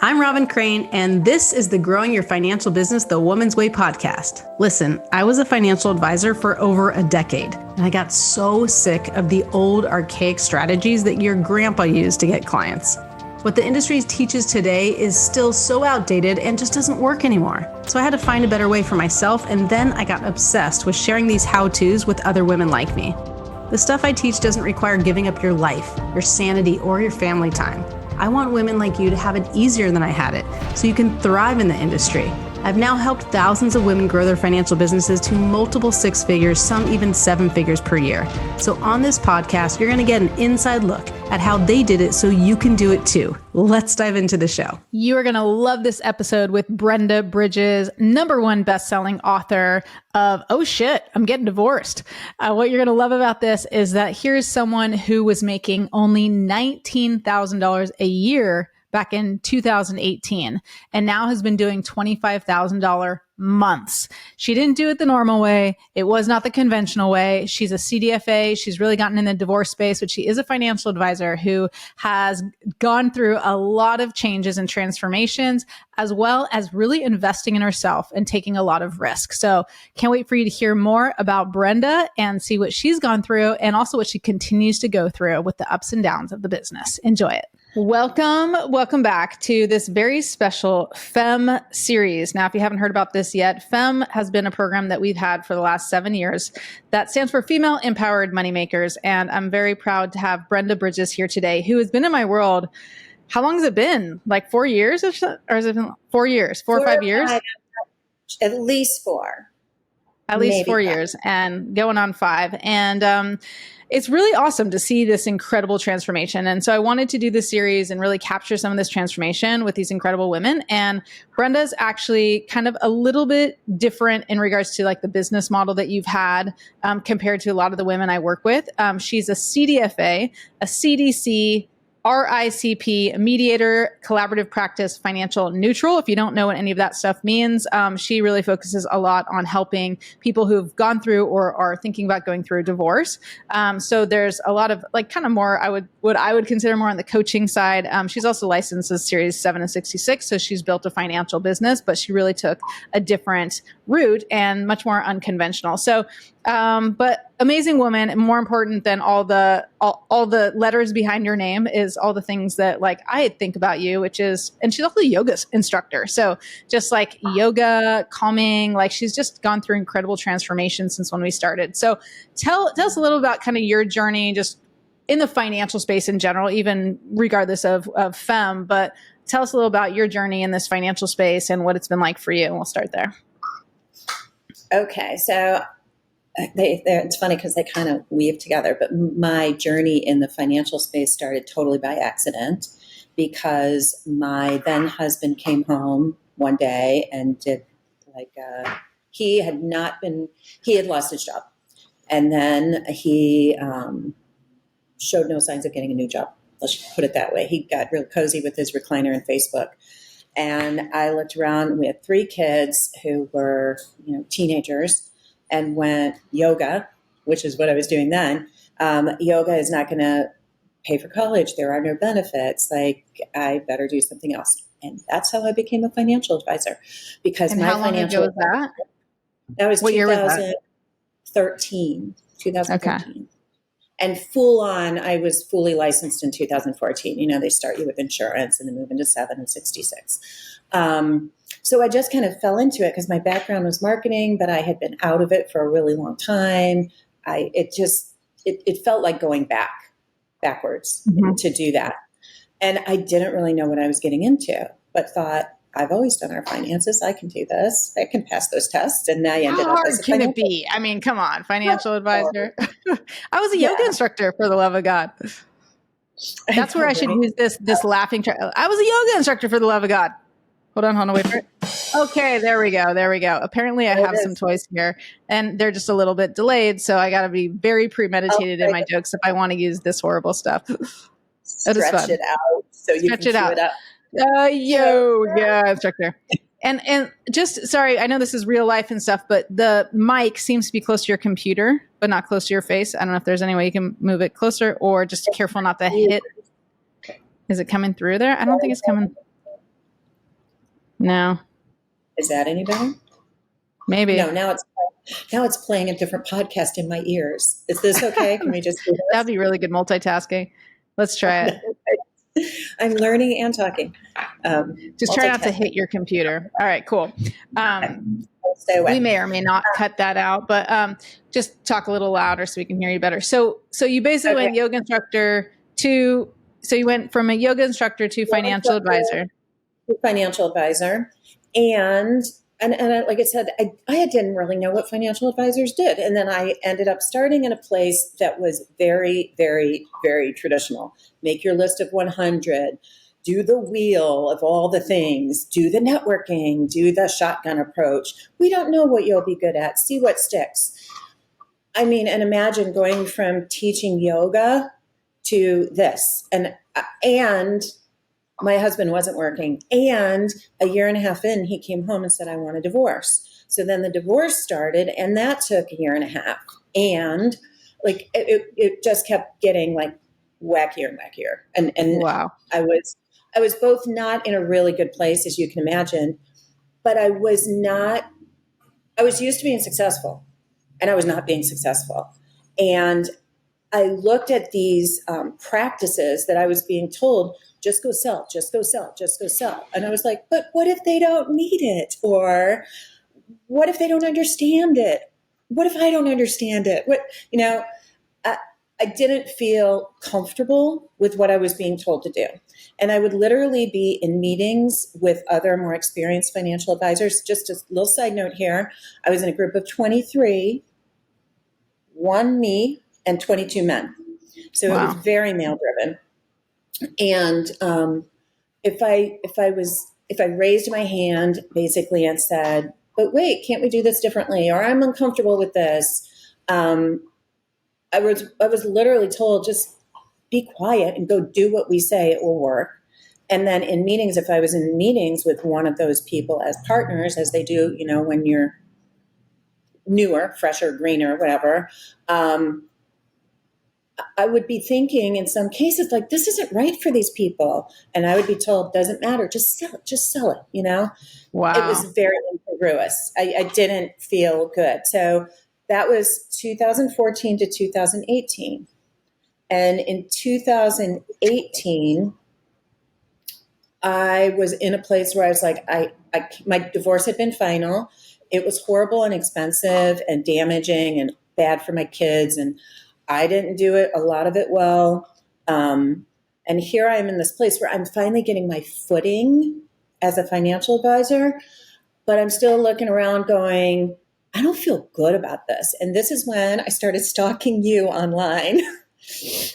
I'm Robin Crane, and this is the Growing Your Financial Business the Woman's Way podcast. Listen, I was a financial advisor for over a decade, and I got so sick of the old archaic strategies that your grandpa used to get clients. What the industry teaches today is still so outdated and just doesn't work anymore. So I had to find a better way for myself, and then I got obsessed with sharing these how-tos with other women like me. The stuff I teach doesn't require giving up your life, your sanity, or your family time. I want women like you to have it easier than I had it, so you can thrive in the industry. I've now helped thousands of women grow their financial businesses to multiple six figures, some even seven figures per year. So on this podcast, you're going to get an inside look at how they did it so you can do it too. Let's dive into the show. You are going to love this episode with Brenda Bridges, #1 best-selling author of Oh Shit, I'm Getting Divorced. What you're going to love about this is that here's someone who was making only $19,000 a year back in 2018, and now has been doing $25,000 months. She didn't do it the normal way. It was not the conventional way. She's a CDFA. She's really gotten in the divorce space, but she is a financial advisor who has gone through a lot of changes and transformations, as well as really investing in herself and taking a lot of risk. So can't wait for you to hear more about Brenda and see what she's gone through and also what she continues to go through with the ups and downs of the business. Enjoy it. Welcome back to this very special FEMM series. Now, if you haven't heard about this yet, FEMM has been a program that we've had for the last 7 years that stands for Female Empowered Moneymakers. And I'm very proud to have Brenda Bridges here today, who has been in my world. How long has it been? Like 4 years or has it been 4 years, 4 or 5 years? At least 4. At least maybe 4 years and going on 5. And it's really awesome to see this incredible transformation. And so I wanted to do this series and really capture some of this transformation with these incredible women. And Brenda's actually kind of a little bit different in regards to like the business model that you've had compared to a lot of the women I work with. She's a CDFA, a CDC, RICP, mediator, collaborative practice, financial neutral. If you don't know what any of that stuff means, she really focuses a lot on helping people who've gone through or are thinking about going through a divorce. So there's a lot of like kind of more, what I would consider more on the coaching side. She's also licensed as Series 7 and 66. So she's built a financial business, but she really took a different route and much more unconventional. So, but amazing woman, and more important than all the letters behind your name is all the things that like I think about you, which is, and she's also a yoga instructor. So just like yoga, calming, like she's just gone through incredible transformation since when we started. So tell us a little about kind of your journey, just in the financial space in general, even regardless of FEMM, but tell us a little about your journey in this financial space and what it's been like for you. And we'll start there. Okay. So it's funny because they kind of weave together, but my journey in the financial space started totally by accident because my then husband came home one day and did like, he had lost his job. And then he showed no signs of getting a new job. Let's put it that way. He got real cozy with his recliner and Facebook. And I looked around, and we had 3 kids who were, teenagers, and went yoga, which is what I was doing then. Yoga is not going to pay for college. There are no benefits. Like, I better do something else. And that's how I became a financial advisor. Because and how long ago was that? That was what 2013. 2013. Okay. And full on, I was fully licensed in 2014. They start you with insurance and then move into 7 and 66. So I just kind of fell into it because my background was marketing, but I had been out of it for a really long time. It felt like going backwards to do that. And I didn't really know what I was getting into, but thought, I've always done our finances. I can do this. I can pass those tests. And I ended up as a can it be? I mean, come on, financial advisor. I was a yoga instructor, for the love of God. That's where I should use this laughing track. I was a yoga instructor, for the love of God. Hold on, wait for it. Okay, there we go. Apparently I have some toys here and they're just a little bit delayed. So I got to be very premeditated in my jokes if I want to use this horrible stuff. Stretch it out so you can chew it up. Yoga instructor. And just, sorry, I know this is real life and stuff, but the mic seems to be close to your computer, but not close to your face. I don't know if there's any way you can move it closer or just careful not to hit. Is it coming through there? I don't think it's coming. No. Is that any better? Maybe. No, now it's playing a different podcast in my ears. Is this okay? Can we just do this? That'd be really good multitasking. Let's try it. I'm learning and talking. Just try not to hit your computer. All right, cool. Stay away. We may or may not cut that out, but just talk a little louder so we can hear you better. So you basically went yoga instructor to, so you went from a yoga instructor to financial advisor. Financial advisor. And like I said, I didn't really know what financial advisors did. And then I ended up starting in a place that was very, very, very traditional. Make your list of 100, do the wheel of all the things, do the networking, do the shotgun approach. We don't know what you'll be good at. See what sticks. I mean, and imagine going from teaching yoga to this. And my husband wasn't working. And a year and a half in, he came home and said, I want a divorce. So then the divorce started, and that took a year and a half. And like it just kept getting like wackier and wackier. And wow. I was both not in a really good place, as you can imagine, but I was used to being successful, and I was not being successful. And I looked at these practices that I was being told, just go sell, just go sell, just go sell. And I was like, but what if they don't need it? Or what if they don't understand it? What if I don't understand it? I didn't feel comfortable with what I was being told to do. And I would literally be in meetings with other more experienced financial advisors. Just a little side note here. I was in a group of 23, one me, and 22 men. So It was very male driven. And if I raised my hand basically and said, but wait, can't we do this differently? Or I'm uncomfortable with this. I was literally told, just be quiet and go do what we say, it will work. And then in meetings, if I was in meetings with one of those people as partners, as they do, when you're newer, fresher, greener, whatever, I would be thinking in some cases, like, this isn't right for these people. And I would be told, doesn't matter, just sell it, Wow. It was very incongruous. I didn't feel good. So that was 2014 to 2018. And in 2018, I was in a place where I was like, my divorce had been final. It was horrible and expensive and damaging and bad for my kids. And I didn't do it, a lot of it well. And here I am in this place where I'm finally getting my footing as a financial advisor, but I'm still looking around going, I don't feel good about this. And this is when I started stalking you online.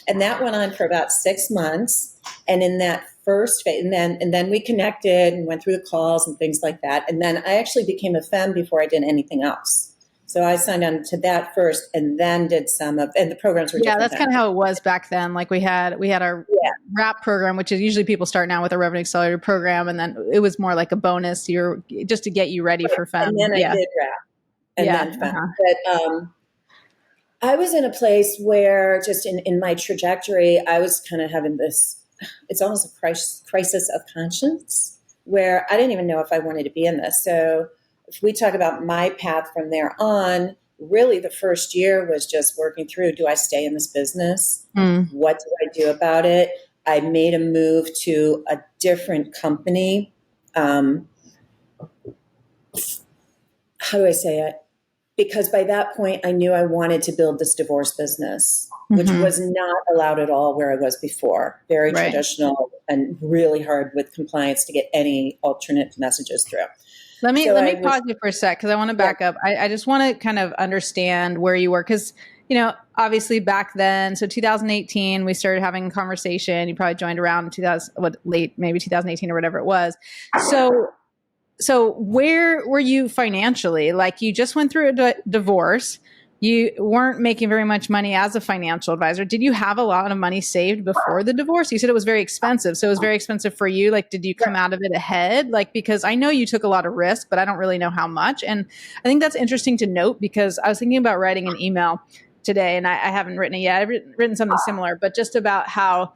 And that went on for about 6 months. And in that first phase, and then we connected and went through the calls and things like that. And then I actually became a FEMM before I did anything else. So I signed on to that first, and then did and the programs were different. Yeah, that's kind of how it was back then. Like we had our RAP program, which is usually people start now with a Revenue Accelerator program, and then it was more like a bonus just to get you ready for FEMM. And then I did RAP, and then FEMM. But I was in a place where just in my trajectory, I was kind of having this, it's almost a crisis of conscience, where I didn't even know if I wanted to be in this. So if we talk about my path from there on, really the first year was just working through, do I stay in this business? What do I do about it? I made a move to a different company. How do I say it? Because by that point, I knew I wanted to build this divorce business, which was not allowed at all where I was before. Very traditional and really hard with compliance to get any alternate messages through. Let me pause you for a sec, because I want to back up. I just want to kind of understand where you were, because, obviously back then, so 2018, we started having a conversation. You probably joined around late, maybe 2018 or whatever it was. So where were you financially? Like, you just went through a divorce. You weren't making very much money as a financial advisor. Did you have a lot of money saved before the divorce? You said it was very expensive. So it was very expensive for you. Like, did you come out of it ahead? Like, because I know you took a lot of risk, but I don't really know how much. And I think that's interesting to note, because I was thinking about writing an email today, and I haven't written it yet. I've written something similar, but just about how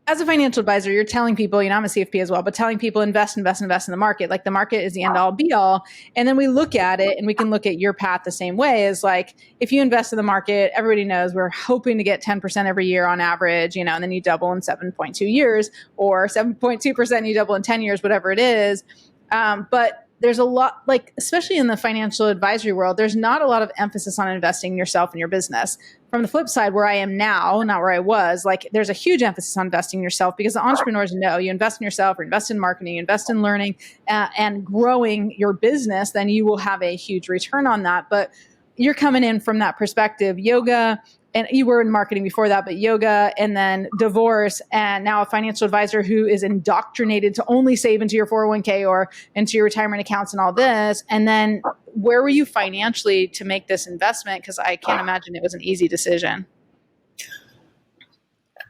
as a financial advisor, you're telling people, I'm a CFP as well, but telling people invest in the market. Like the market is the end all be all. And then we look at it and we can look at your path the same way as like, if you invest in the market, everybody knows we're hoping to get 10% every year on average, and then you double in 7.2 years or 7.2% you double in 10 years, whatever it is. But there's a lot, like, especially in the financial advisory world, there's not a lot of emphasis on investing in yourself and your business. From the flip side, where I am now, not where I was, like there's a huge emphasis on investing in yourself because the entrepreneurs know you invest in yourself or invest in marketing, invest in learning and growing your business, then you will have a huge return on that. But you're coming in from that perspective, yoga, and you were in marketing before that, but yoga and then divorce and now a financial advisor who is indoctrinated to only save into your 401k or into your retirement accounts and all this. And then where were you financially to make this investment? Because I can't imagine it was an easy decision.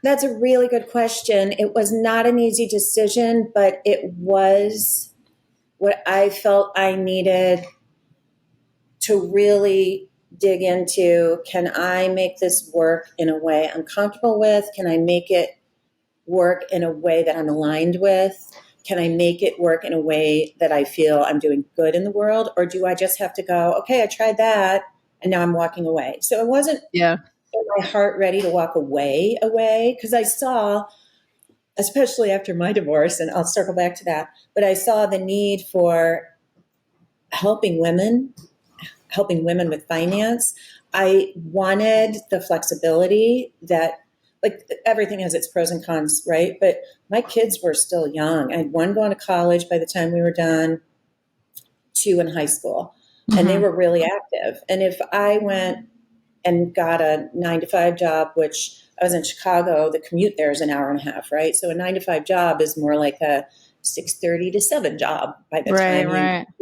That's a really good question. It was not an easy decision, but it was what I felt I needed to really dig into. Can I make this work in a way I'm comfortable with? Can I make it work in a way that I'm aligned with? Can I make it work in a way that I feel I'm doing good in the world? Or do I just have to go, okay, I tried that and now I'm walking away? So it wasn't in my heart ready to walk away, because I saw, especially after my divorce, and I'll circle back to that, but I saw the need for helping women with finance. I wanted the flexibility that, like, everything has its pros and cons, right? But my kids were still young. I had one going to college by the time we were done, two in high school, and they were really active. And if I went and got a 9-to-5 job, which I was in Chicago, the commute there is an hour and a half, right? So a 9-to-5 job is more like a 6:30 to 7 job by the time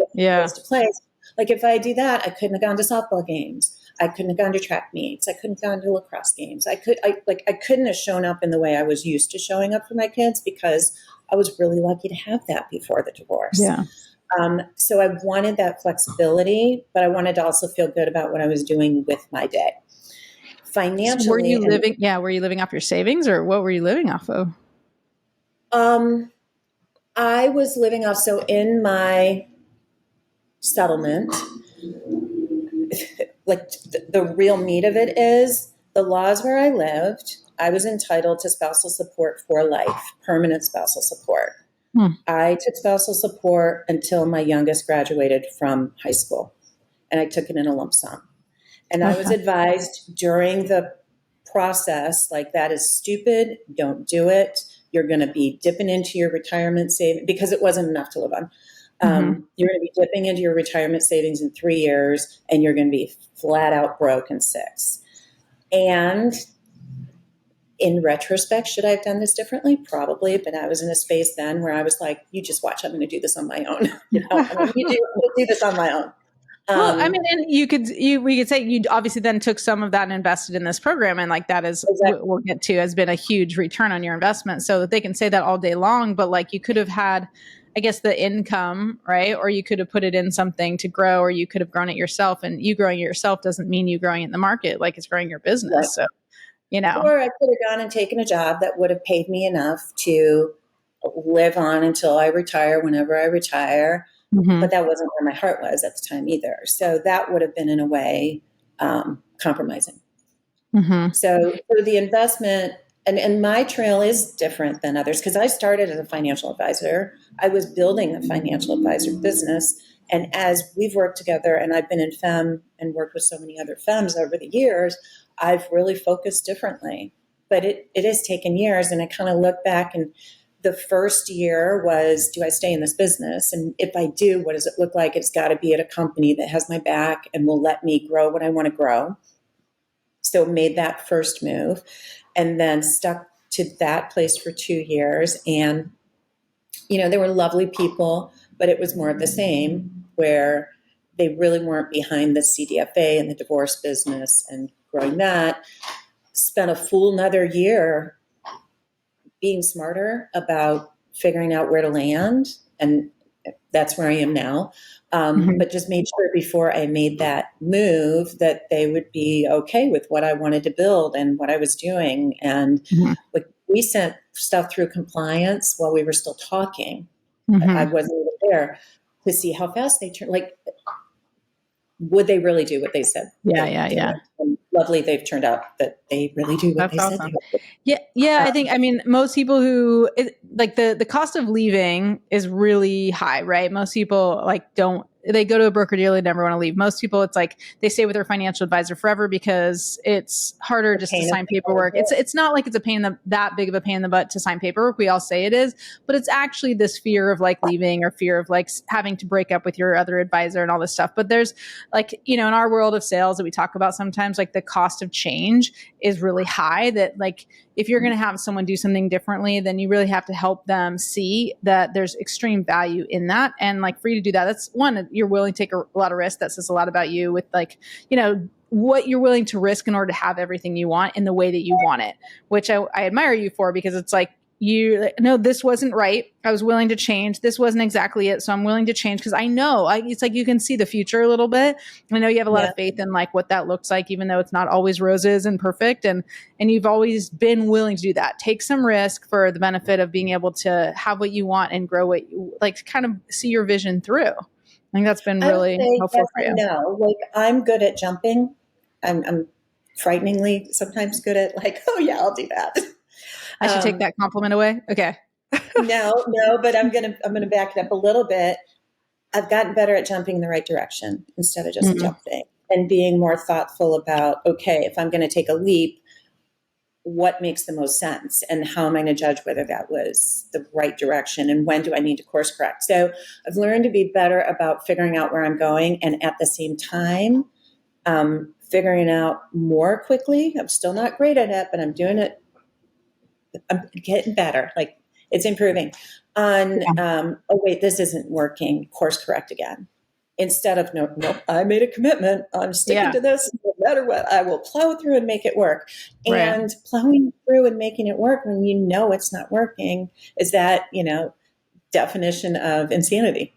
you get place to place. Like if I do that, I couldn't have gone to softball games. I couldn't have gone to track meets. I couldn't have gone to lacrosse games. I couldn't have shown up in the way I was used to showing up for my kids because I was really lucky to have that before the divorce. Yeah. So I wanted that flexibility, but I wanted to also feel good about what I was doing with my day. Financially, so were you living off your savings, or what were you living off of? I was living off, so in my settlement, like the real meat of it is the laws where I lived, I was entitled to spousal support for life, permanent spousal support. I took spousal support until my youngest graduated from high school, and I took it in a lump sum. And I was advised during the process, like, that is stupid. Don't do it. You're going to be dipping into your retirement savings because it wasn't enough to live on. You're going to be dipping into your retirement savings in 3 years, and you're going to be flat out broke in 6. And in retrospect, should I have done this differently? Probably, but I was in a space then where I was like, you just watch, I'm going to do this on my own. I'm going to do this on my own. Well, I mean, and we could say you obviously then took some of that and invested in this program. And like that is, exactly. We'll get to, has been a huge return on your investment, so that they can say that all day long. But like you could have had, I guess, the income, right? Or you could have put it in something to grow, or you could have grown it yourself. And you growing it yourself doesn't mean you growing it in the market, like it's growing your business. Right. So, Or I could have gone and taken a job that would have paid me enough to live on until I retire, whenever I retire. But that wasn't where my heart was at the time either. So that would have been, in a way, compromising. So for the investment, and my trail is different than others because I started as a financial advisor. I was building a financial advisor business. And as we've worked together, and I've been in FEMM and worked with so many other FEMMs over the years, I've really focused differently. But it has taken years, and I kind of look back, and the first year was, do I stay in this business? And if I do, what does it look like? It's got to be at a company that has my back and will let me grow what I want to grow. So made that first move, and then stuck to that place for 2 years. And, they were lovely people, but it was more of the same, where they really weren't behind the CDFA and the divorce business and growing that. Spent a full another year being smarter about figuring out where to land. And that's where I am now. But just made sure before I made that move that they would be okay with what I wanted to build and what I was doing. And we sent stuff through compliance while we were still talking. Mm-hmm. I wasn't even there to see how fast they turn. Like, would they really do what they said? Yeah. And lovely, they've turned out that they really do what That's they awesome. said they would. Yeah. I mean, most people who like the cost of leaving is really high, right? Most people they go to a broker dealer, never want to leave. Most people, it's like they stay with their financial advisor forever because it's harder just to sign paperwork. It's not like it's that big of a pain in the butt to sign paperwork. We all say it is, but it's actually this fear of like leaving or fear of like having to break up with your other advisor and all this stuff. But there's like, in our world of sales that we talk about sometimes, like the cost of change is really high, that like, if you're going to have someone do something differently, then you really have to help them see that there's extreme value in that. And like for you to do that, that's one, you're willing to take a lot of risk. That says a lot about you with like, what you're willing to risk in order to have everything you want in the way that you want it, which I admire you for, because it's like, no, this wasn't right. I was willing to change. This wasn't exactly it. So I'm willing to change because I know it's like you can see the future a little bit. I know you have a lot of faith in like what that looks like, even though it's not always roses and perfect. And you've always been willing to do that. Take some risk for the benefit of being able to have what you want and grow what you like, kind of see your vision through. I think that's been really helpful for you. No, like I'm good at jumping. I'm frighteningly sometimes good at like, oh yeah, I'll do that. I should take that compliment away. Okay. No, but I'm gonna back it up a little bit. I've gotten better at jumping in the right direction instead of just jumping, and being more thoughtful about, okay, if I'm going to take a leap, what makes the most sense, and how am I going to judge whether that was the right direction, and when do I need to course correct? So I've learned to be better about figuring out where I'm going, and at the same time, figuring out more quickly. I'm still not great at it, but I'm doing it. I'm getting better. Like it's improving on, oh wait, this isn't working. Course correct again. Instead of, no, I made a commitment. I'm sticking to this no matter what. I will plow through and make it work. And plowing through and making it work when you know it's not working is that, definition of insanity.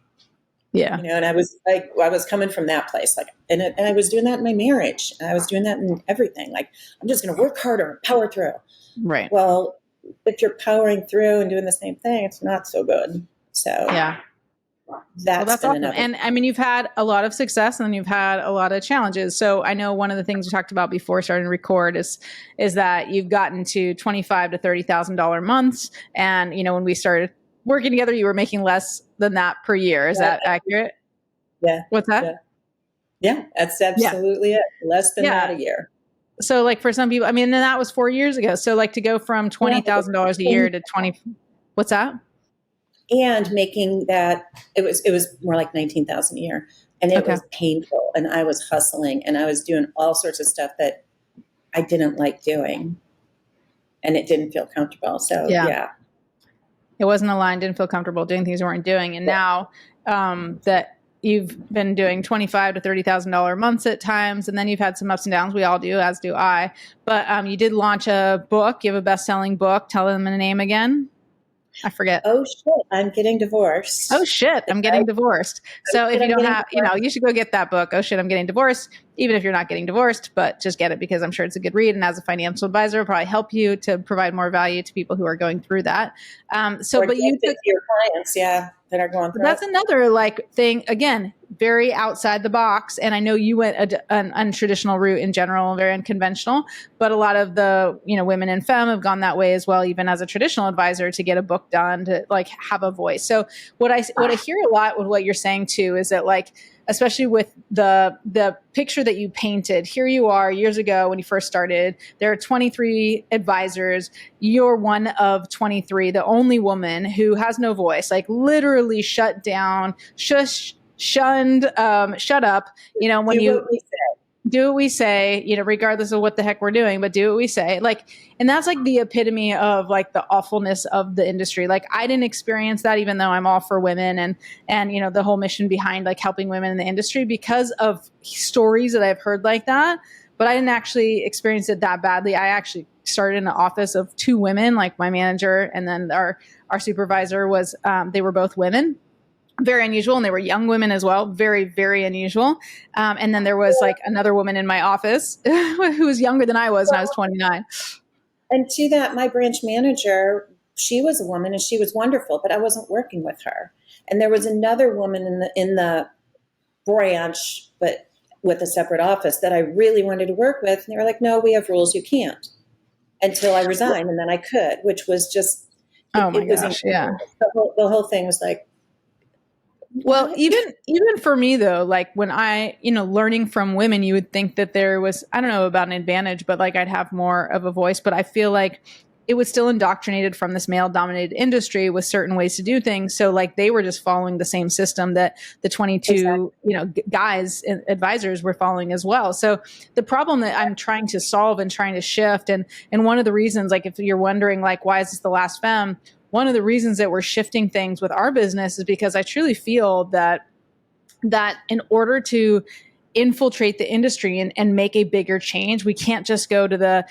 Yeah. And I was coming from that place, like, and I was doing that in my marriage. And I was doing that in everything. Like, I'm just going to work harder and power through. Right. Well, if you're powering through and doing the same thing, it's not so good. So that's awesome. And I mean, you've had a lot of success and then you've had a lot of challenges. So I know one of the things we talked about before starting to record is that you've gotten to $25,000 to $30,000 months. And, when we started working together, you were making less than that per year. Is that accurate? Yeah. What's that? Yeah, that's absolutely it. Less than that a year. So like for some people, I mean, and that was 4 years ago. So like to go from $20,000 a year to 20, what's that? And making that, it was more like 19,000 a year, and it was painful, and I was hustling, and I was doing all sorts of stuff that I didn't like doing, and it didn't feel comfortable. So it wasn't aligned, didn't feel comfortable doing things you weren't doing. And now that you've been doing $25,000 to $30,000 months at times, and then you've had some ups and downs. We all do, as do I. But you did launch a book. You have a best-selling book. Tell them the name again. I forget. Oh shit, I'm getting divorced. Oh shit, I'm getting divorced. So if you don't have, you should go get that book. Oh shit, I'm getting divorced. Even if you're not getting divorced, but just get it because I'm sure it's a good read. And as a financial advisor, it'll probably help you to provide more value to people who are going through that. But you took your clients, that are going through. That's another thing, again, very outside the box. And I know you went an untraditional route in general, very unconventional, but a lot of the, women in FEMM have gone that way as well, even as a traditional advisor, to get a book done, to have a voice. So what I hear a lot with what you're saying too, is that especially with the picture that you painted, here you are years ago when you first started, there are 23 advisors. You're one of 23, the only woman who has no voice, literally shut down, shunned, shut up, when you do what we say, regardless of what the heck we're doing, but do what we say. And that's the epitome of the awfulness of the industry. I didn't experience that, even though I'm all for women and the whole mission behind helping women in the industry, because of stories that I've heard like that. But I didn't actually experience it that badly. I actually started in an office of 2 women, my manager, and then our supervisor was, they were both women. Very unusual. And they were young women as well. Very, very unusual. And then there was another woman in my office who was younger than I was, and I was 29. And to that, my branch manager, she was a woman and she was wonderful, but I wasn't working with her. And there was another woman in the branch, but with a separate office that I really wanted to work with. And they were like, no, we have rules. You can't, until I resigned. And then I could, which was just, Oh my it was gosh. Yeah. the whole thing was like, Well, what? even for me though, like when I, learning from women, you would think that there was, I don't know about an advantage, but like I'd have more of a voice, but I feel like it was still indoctrinated from this male dominated industry with certain ways to do things. So like they were just following the same system that the 22, Exactly. guys, advisors were following as well. So the problem that I'm trying to solve and trying to shift, and one of the reasons, like if you're wondering like, why is this the last FEMM? One of the reasons that we're shifting things with our business is because I truly feel that in order to infiltrate the industry and make a bigger change, we can't just go to the,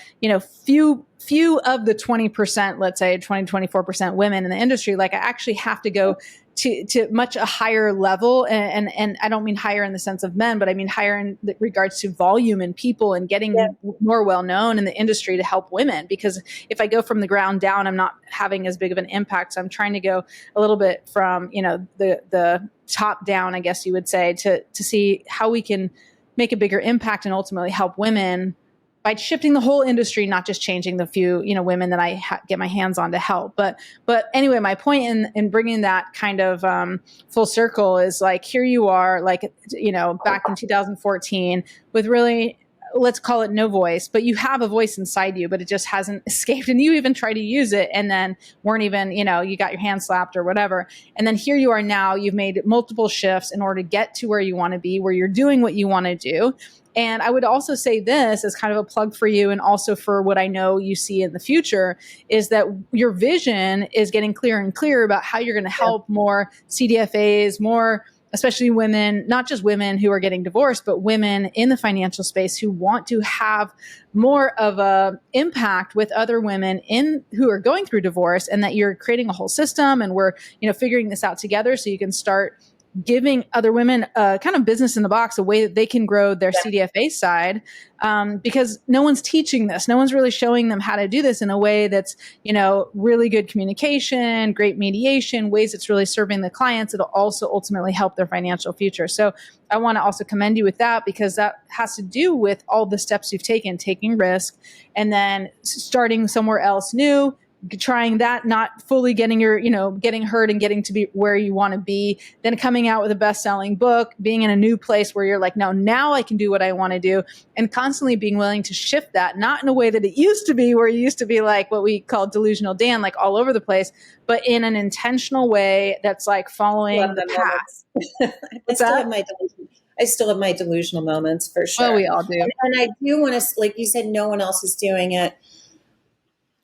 few of the 20%, let's say 20-24% women in the industry. Like I actually have to go to much a higher level. And I don't mean higher in the sense of men, but I mean higher in regards to volume and people and getting more well known in the industry to help women. Because if I go from the ground down, I'm not having as big of an impact. So I'm trying to go a little bit from, the top down, I guess you would say, to see how we can make a bigger impact and ultimately help women by shifting the whole industry, not just changing the few, women that I get my hands on to help. But anyway, my point in bringing that kind of full circle is like, here you are, like, back in 2014 with really, let's call it no voice, but you have a voice inside you, but it just hasn't escaped. And you even try to use it and then weren't even, you got your hand slapped or whatever. And then here you are now, you've made multiple shifts in order to get to where you want to be, where you're doing what you want to do. And I would also say this as kind of a plug for you and also for what I know you see in the future is that your vision is getting clearer and clearer about how you're going to help more CDFAs, more especially women, not just women who are getting divorced, but women in the financial space who want to have more of a impact with other women who are going through divorce, and that you're creating a whole system and we're, figuring this out together so you can start giving other women a kind of business in the box, a way that they can grow their CDFA side, because no one's teaching this. No one's really showing them how to do this in a way that's, really good communication, great mediation, ways that's really serving the clients. It'll also ultimately help their financial future. So I want to also commend you with that, because that has to do with all the steps you've taking risk, and then starting somewhere else new, trying that, not fully getting getting hurt and getting to be where you want to be, then coming out with a best-selling book, being in a new place where you're like, no, now I can do what I want to do, and constantly being willing to shift that, not in a way that it used to be, where you used to be like what we call delusional Dan, like all over the place, but in an intentional way that's like following the path. I still have my delusional moments for sure. Well, we all do. And I do want to, like you said, no one else is doing it.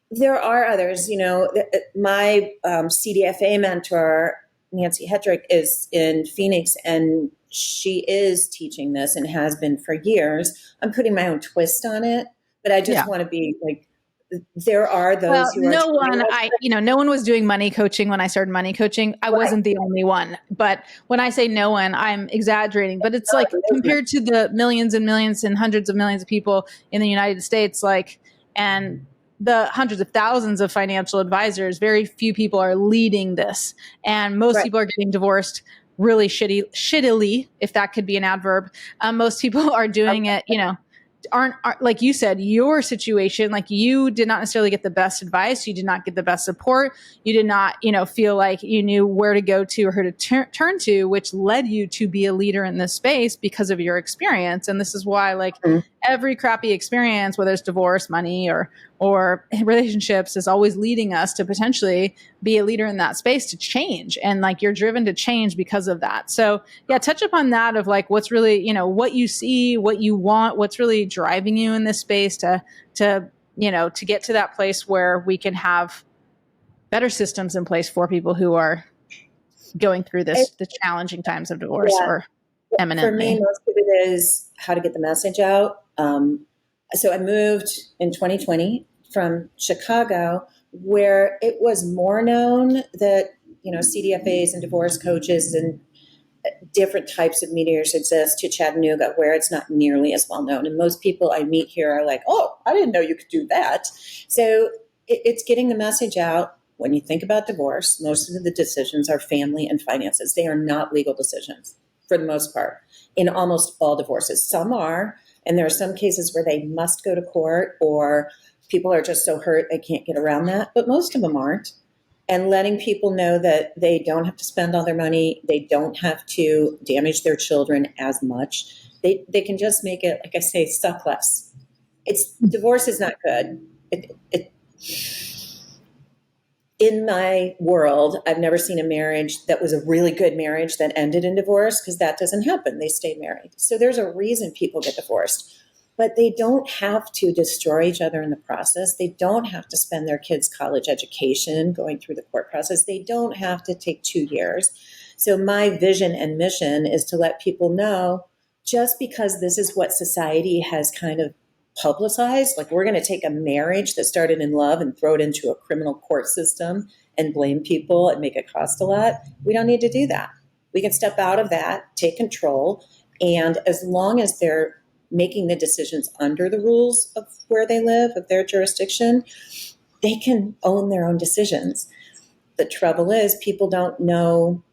There are others, my CDFA mentor, Nancy Hedrick, is in Phoenix, and she is teaching this and has been for years. I'm putting my own twist on it, but I just want to be like, there are those who are no one was doing money coaching when I started money coaching. I wasn't the only one, but when I say no one, I'm exaggerating, but it's like compared to the millions and millions and hundreds of millions of people in the United States, and the hundreds of thousands of financial advisors, very few people are leading this. And most people are getting divorced really shittily, if that could be an adverb. Most people are doing it, aren't like you said, your situation, like you did not necessarily get the best advice. You did not get the best support. You did not, feel like you knew where to go to or who to turn to, which led you to be a leader in this space because of your experience. And this is why every crappy experience, whether it's divorce, money, or relationships, is always leading us to potentially be a leader in that space to change. And you're driven to change because of that. So yeah, touch upon that of what's really, what you see, what you want, what's really driving you in this space to get to that place where we can have better systems in place for people who are going through the challenging times of divorce or eminently. For me, most of it is how to get the message out. So I moved in 2020 from Chicago, where it was more known that, CDFAs and divorce coaches and different types of mediators exist to Chattanooga where it's not nearly as well known. And most people I meet here are like, oh, I didn't know you could do that. So it's getting the message out. When you think about divorce, most of the decisions are family and finances. They are not legal decisions for the most part in almost all divorces. Some are, and there are some cases where they must go to court or people are just so hurt they can't get around that, but most of them aren't. And letting people know that they don't have to spend all their money, they don't have to damage their children as much. They can just make it, like I say, suck less. Divorce is not good. In my world, I've never seen a marriage that was a really good marriage that ended in divorce, because that doesn't happen. They stay married. So there's a reason people get divorced. But they don't have to destroy each other in the process. They don't have to spend their kids' college education going through the court process. They don't have to take 2 years. So my vision and mission is to let people know, just because this is what society has kind of publicized, like we're going to take a marriage that started in love and throw it into a criminal court system and blame people and make it cost a lot. We don't need to do that. We can step out of that, take control, and as long as they're making the decisions under the rules of where they live, of their jurisdiction, they can own their own decisions. The trouble is people don't know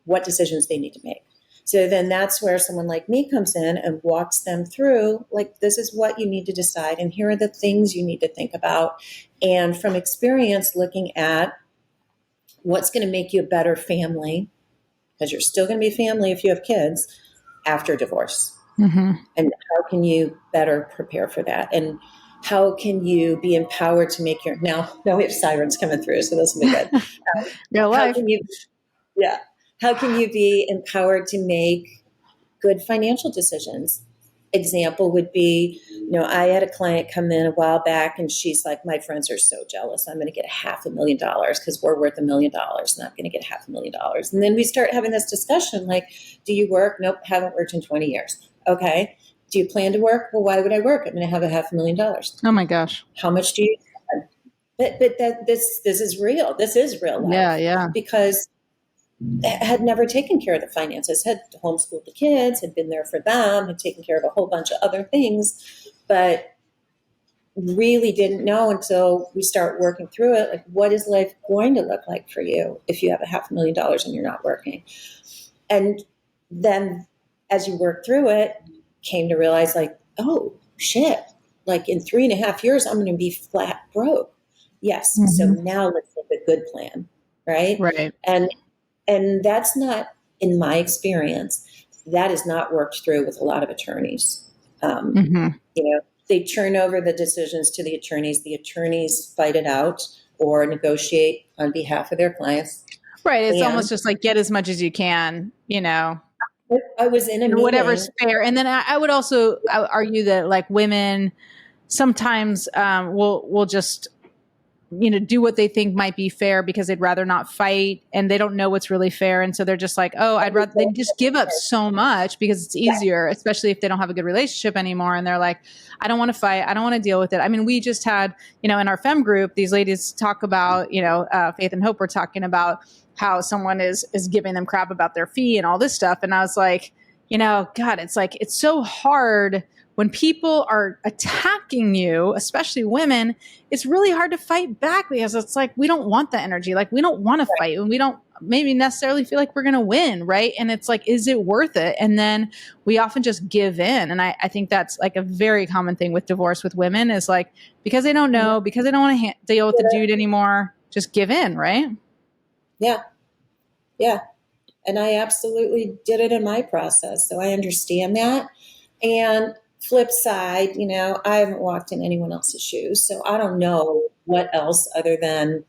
what decisions they need to make. So then that's where someone like me comes in and walks them through, like, this is what you need to decide, and here are the things you need to think about. And from experience, looking at what's going to make you a better family, because you're still going to be a family if you have kids after divorce. Mm-hmm. And how can you better prepare for that? And how can you be empowered to make your, now we have sirens coming through, so this will be good. Real life. How can you be empowered to make good financial decisions? Example would be, I had a client come in a while back and she's like, my friends are so jealous. I'm going to get $500,000 because we're worth $1 million and I'm going to get $500,000. And then we start having this discussion like, do you work? Nope, haven't worked in 20 years. Okay. Do you plan to work? Well, why would I work? I'm going to have $500,000. Oh my gosh. How much do you spend? But this is real. This is real life. Yeah. Because had never taken care of the finances, had homeschooled the kids, had been there for them, had taken care of a whole bunch of other things, but really didn't know until we start working through it, like, what is life going to look like for you if you have $500,000 and you're not working? And then as you work through it, came to realize like, oh shit, like in 3.5 years, I'm going to be flat broke. Yes. Mm-hmm. So now let's make a good plan. Right. Right. And that's not, in my experience, that is not worked through with a lot of attorneys. They turn over the decisions to the attorneys fight it out or negotiate on behalf of their clients. Right. It's almost just like get as much as you can, I was in a meeting. Whatever's fair. And then I would also argue that like women sometimes will just, do what they think might be fair because they'd rather not fight and they don't know what's really fair. And so they're just like, oh, I'd rather, they just give up so much because it's easier, especially if they don't have a good relationship anymore. And they're like, I don't want to fight. I don't want to deal with it. I mean, we just had, in our FEMM group, these ladies talk about, Faith and Hope were talking about how someone is giving them crap about their fee and all this stuff. And I was like, God, it's like, it's so hard when people are attacking you, especially women. It's really hard to fight back because it's like, we don't want the energy. Like, we don't want to fight and we don't maybe necessarily feel like we're going to win. Right. And it's like, is it worth it? And then we often just give in. And I think that's like a very common thing with divorce with women is like, because they don't know, because they don't want to deal with the dude anymore, just give in. Right. Yeah. Yeah. And I absolutely did it in my process. So I understand that. And flip side, I haven't walked in anyone else's shoes. So I don't know what else other than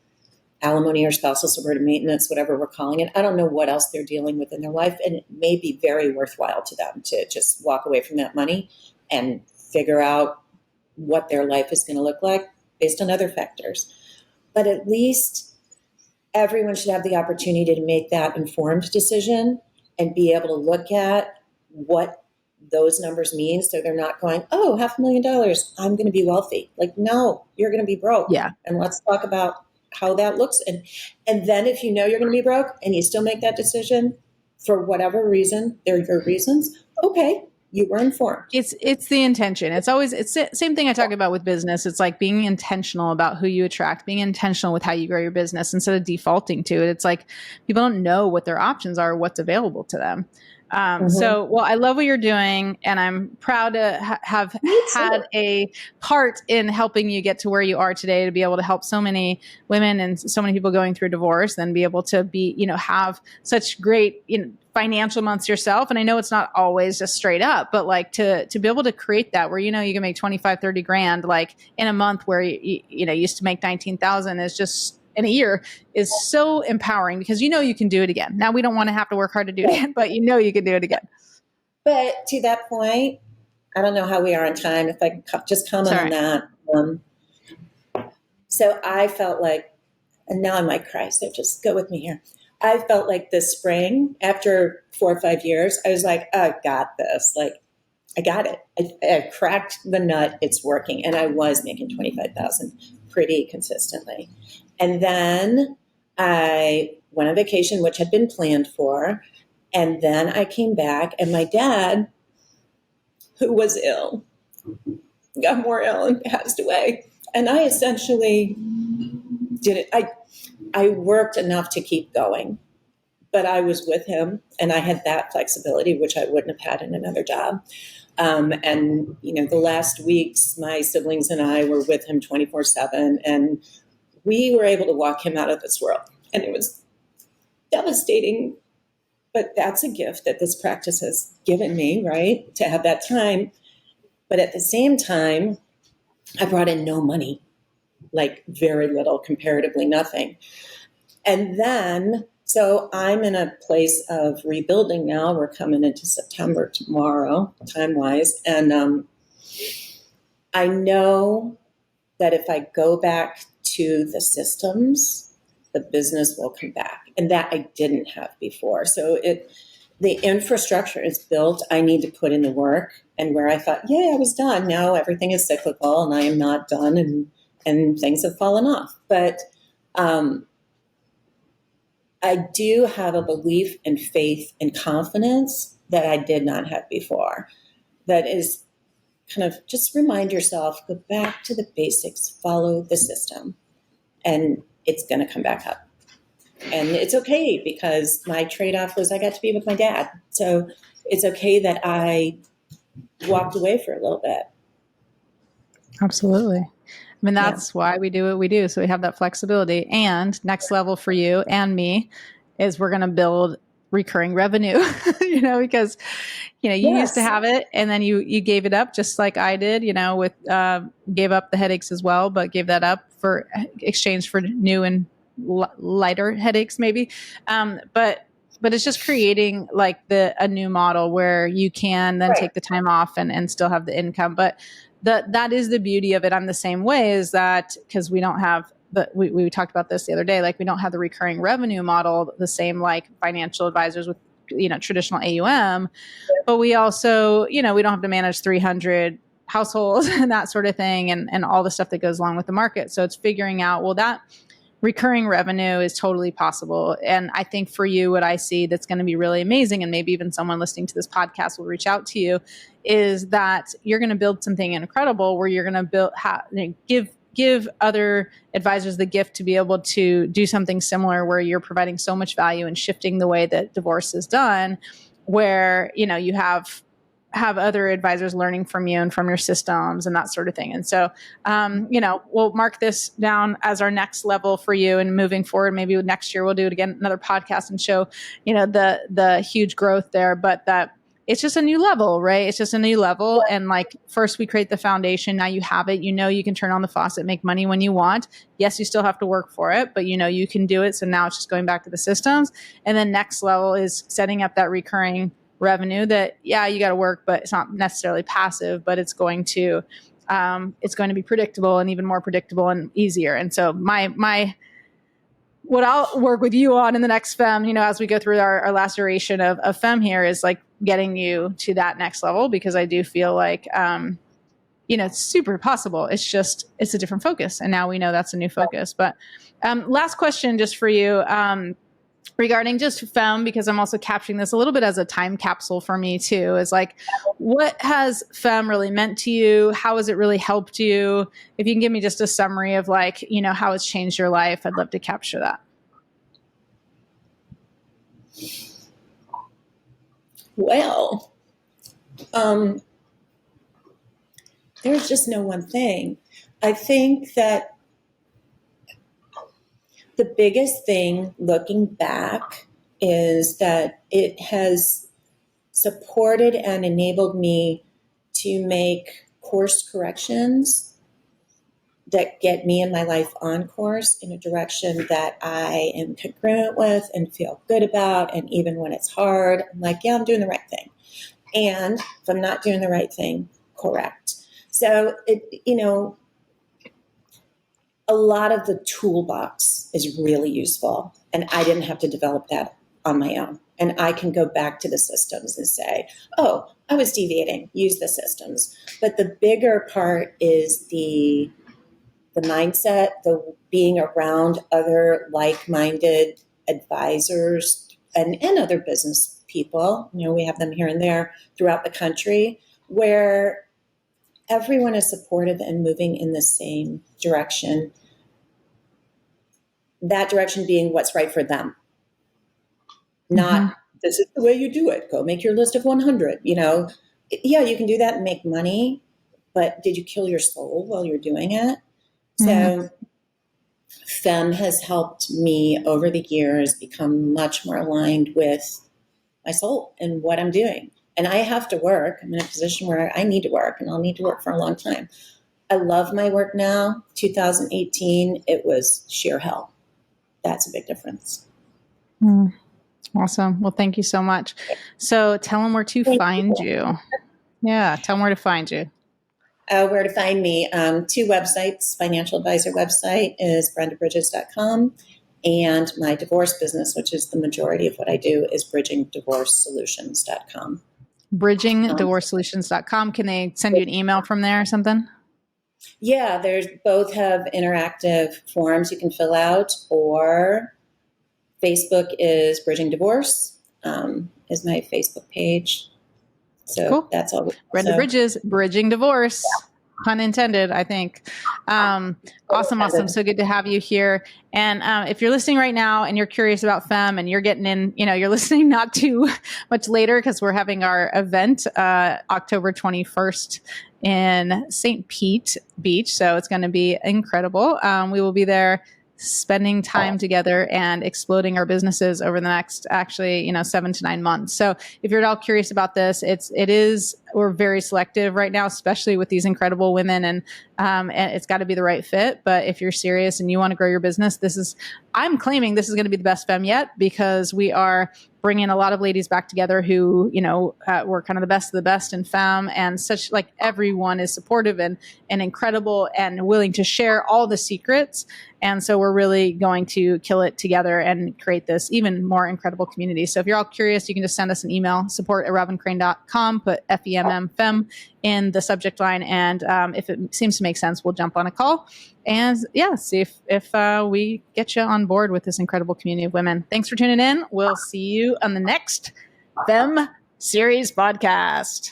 alimony or spousal supported maintenance, whatever we're calling it. I don't know what else they're dealing with in their life. And it may be very worthwhile to them to just walk away from that money and figure out what their life is going to look like based on other factors. But at least everyone should have the opportunity to make that informed decision and be able to look at what those numbers mean. So they're not going, oh, $500,000, I'm going to be wealthy. Like, no, you're going to be broke. Yeah. And let's talk about how that looks. And then if you're going to be broke and you still make that decision, for whatever reason, they're your reasons. Okay, you were informed. It's the intention. It's the same thing I talk about with business. It's like being intentional about who you attract, being intentional with how you grow your business instead of defaulting to it. It's like people don't know what their options are, what's available to them. Well, I love what you're doing, and I'm proud to have had a part in helping you get to where you are today, to be able to help so many women and so many people going through divorce, and be able to have such great, financial months yourself. And I know it's not always just straight up, but like to be able to create that where, you can make 25, 30 grand, like in a month where you used to make 19,000 is just in a year, is so empowering, because you can do it again. Now we don't want to have to work hard to do it again, but you can do it again. But to that point, I don't know how we are on time. If I can just comment on that. So I felt like, and now I might cry, so just go with me here. I felt like this spring, after 4 or 5 years, I was like, I got this. Like, I got it. I cracked the nut. It's working. And I was making 25,000 pretty consistently. And then I went on vacation, which had been planned for. And then I came back, and my dad, who was ill, got more ill and passed away. And I essentially did it. I worked enough to keep going, but I was with him, and I had that flexibility, which I wouldn't have had in another job. And, the last weeks, my siblings and I were with him 24/7, and we were able to walk him out of this world. And it was devastating, but that's a gift that this practice has given me, right? To have that time. But at the same time, I brought in no money, like very little, comparatively nothing. And then, so I'm in a place of rebuilding now. We're coming into September tomorrow, time-wise. And I know that if I go back to the systems, the business will come back. And that I didn't have before. So the infrastructure is built. I need to put in the work. And where I thought, I was done. Now everything is cyclical, and I am not done, and things have fallen off. But I do have a belief and faith and confidence that I did not have before. That is kind of just remind yourself, go back to the basics, follow the system, and it's going to come back up. And it's okay, because my trade-off was I got to be with my dad. So it's okay that I walked away for a little bit. Absolutely. I mean, that's why we do what we do. So we have that flexibility. And next level for you and me is we're going to build recurring revenue, because, you used to have it, and then you gave it up, just like I did, with, gave up the headaches as well, but gave that up for exchange for new and lighter headaches maybe. But it's just creating like a new model where you can then take the time off and still have the income. But that is the beauty of it. I'm the same way, is that because we don't have we talked about this the other day, like we don't have the recurring revenue model, the same like financial advisors with, traditional AUM, but we also, we don't have to manage 300 households and that sort of thing, and all the stuff that goes along with the market. So it's figuring out, well, that recurring revenue is totally possible. And I think for you, what I see that's going to be really amazing, and maybe even someone listening to this podcast will reach out to you, is that you're going to build something incredible where you're going to give other advisors the gift to be able to do something similar, where you're providing so much value and shifting the way that divorce is done, where, you have other advisors learning from you and from your systems and that sort of thing. And so, we'll mark this down as our next level for you, and moving forward, maybe next year we'll do it again, another podcast, and show, the huge growth there, but that it's just a new level, right? It's just a new level. And like, first we create the foundation. Now you have it, you can turn on the faucet, make money when you want. Yes, you still have to work for it, but you can do it. So now it's just going back to the systems. And then next level is setting up that recurring revenue that, you got to work, but it's not necessarily passive, but it's going to be predictable, and even more predictable and easier. And so what I'll work with you on in the next FEMM, as we go through our last iteration of FEMM here, is like getting you to that next level, because I do feel like, it's super possible. It's a different focus. And now we know that's a new focus. But last question just for you. regarding just FEMM, because I'm also capturing this a little bit as a time capsule for me too, is like, what has FEMM really meant to you? How has it really helped you? If you can give me just a summary of like, how it's changed your life, I'd love to capture that. Well, there's just no one thing. I think that the biggest thing looking back is that it has supported and enabled me to make course corrections that get me and my life on course in a direction that I am congruent with and feel good about. And even when it's hard, I'm like, yeah, I'm doing the right thing. And if I'm not doing the right thing, correct. So, a lot of the toolbox is really useful, and I didn't have to develop that on my own. And I can go back to the systems and say, oh, I was deviating, use the systems. But the bigger part is the mindset, the being around other like-minded advisors and other business people. We have them here and there throughout the country, where everyone is supportive and moving in the same direction. That direction being what's right for them. Not, this is the way you do it. Go make your list of 100. Yeah, you can do that and make money, but did you kill your soul while you're doing it? So FEMM has helped me over the years become much more aligned with my soul and what I'm doing. And I have to work. I'm in a position where I need to work, and I'll need to work for a long time. I love my work now. 2018, it was sheer hell. That's a big difference. Awesome. Well, thank you so much. So tell them where to find you. Yeah, tell them where to find you. Where to find me. 2 websites. Financial advisor website is brendabridges.com. And my divorce business, which is the majority of what I do, is bridgingdivorcesolutions.com. Bridgingdivorcesolutions.com. Can they send you an email from there or something? Yeah, there's both have interactive forms you can fill out, or Facebook is Bridging Divorce, is my Facebook page. So cool. That's all. Brenda Bridges, Bridging Divorce. Yeah. Pun intended, I think. Awesome. So good to have you here. And if you're listening right now and you're curious about FEMM and you're getting in, you're listening not too much later, because we're having our event October 21st in St. Pete Beach. So it's going to be incredible. We will be there spending time together and exploding our businesses over the next 7 to 9 months. So if you're at all curious about this, we're very selective right now, especially with these incredible women, and it's got to be the right fit. But if you're serious and you want to grow your business, I'm claiming this is going to be the best FEMM yet, because we are bringing a lot of ladies back together who, were kind of the best of the best in FEMM, and such, like, everyone is supportive and incredible and willing to share all the secrets. And so we're really going to kill it together and create this even more incredible community. So if you're all curious, you can just send us an email, support@robincrane.com, put FEMM in the subject line. And if it seems to make sense, we'll jump on a call and see if we get you on board with this incredible community of women. Thanks for tuning in. We'll see you on the next FEMM Series podcast.